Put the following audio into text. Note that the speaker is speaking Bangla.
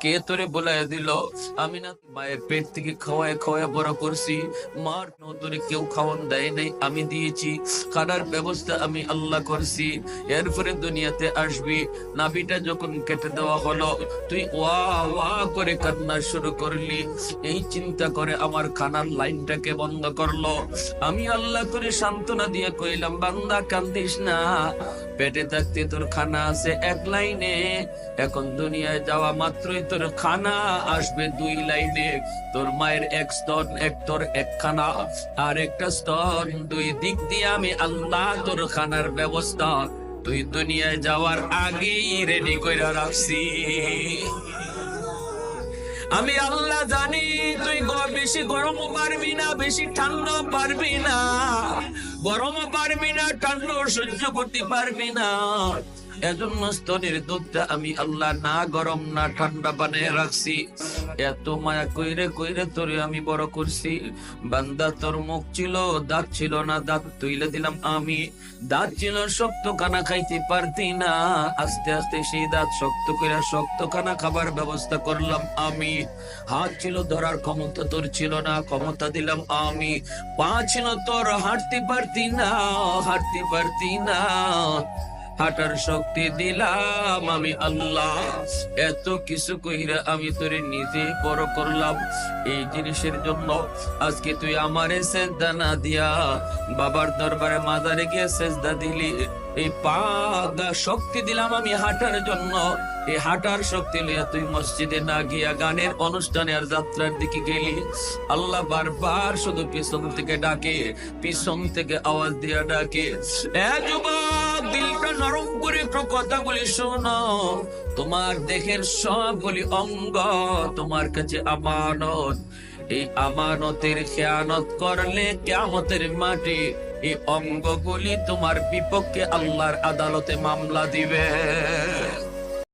কে তোরে বলায় দিল? আমি না মায়ের পেট থেকে খাওয়ায় খাওয়ায় বড় করছি। মার তোরে কেউ খাওয়ান দেয় নাই, আমি দিয়েছি। খানার ব্যবস্থা আমি আল্লাহ করছি। এরপরে দুনিয়াতে আসবি, নাভিটা যখন কেটে দেওয়া হলো, তুই ওয়া ওয়া করে কান্না শুরু করলি। এই চিন্তা করে আমার খানার লাইনটাকে বন্ধ করলো। আমি আল্লাহ করে সান্ত্বনা দিয়ে কইলাম, বান্দা কান্দিস না, পেটে থাকতে তোর খানা আছে এক লাইনে, এখন দুনিয়ায় যাওয়া মাত্রই তোর খানা আসবে দুই লাইনে। তোর মায়ের এক স্তন, এক তোর এক খানা, আর একটা স্তন, দুই দিক দিয়ে আমি আল্লাহ তোর খানার ব্যবস্থা তুই দুনিয়ায় যাওয়ার আগেই রেডি করে রাখছি। আমি আল্লাহ জানি তুই বেশি গরমও পারবি না, বেশি ঠান্ডা পারবি না, গরমও পারবি না, ঠান্ডা সহ্য করতে পারবি না। এজন্য স্তনের দুধটা আমি আল্লাহ না গরম না ঠান্ডা বানিয়ে রাখছি। এত মায়া কইরে কইরে তোরে আমি বড় করছি। বান্দা তোর মুখ ছিল, দাঁত ছিল না, দাঁত তুইলে দিলাম আমি। দাঁত ছিল শক্ত, খানা খাইতে পারতি না, আস্তে আস্তে সেই দাঁত শক্ত করে শক্ত খানা খাবার ব্যবস্থা করলাম আমি। হাত ছিল, ধরার ক্ষমতা তোর ছিল না, ক্ষমতা দিলাম আমি। পা ছিল তোর, হাঁটতে পারতি না, হাঁটতে পারতি না, হাঁটার শক্তি দিলাম আমি আল্লাহ। এত কিছু কইরা আমি তোরে নিজে বড় করলাম। এই জিনিসের জন্য আজকে তুই আমারে সেজদা না দিয়া বাবার দরবারে মাজারে গিয়ে সেজদা দিলি। এই পা শক্তি দিলাম আমি হাঁটার জন্য। এই হাঁটার শক্তি লইয়া তুই মসজিদে না গিয়া গানের অনুষ্ঠানে আর যাত্রার দিকে গেলি। আল্লাহ বারবার শুধু পিছন থেকে ডাকে, পিছন থেকে আওয়াজ দিয়া ডাকে, এ যুবক, দিলটা নরম করে একটু কথাগুলি শোনো। তোমার দেহের সবগুলি অঙ্গ তোমার কাছে আমানত। এই আমানতের খেয়ানত করলে কিয়ামতের মাঠে এই অঙ্গগুলি তোমার বিপক্ষে আল্লাহর আদালতে মামলা দিবে।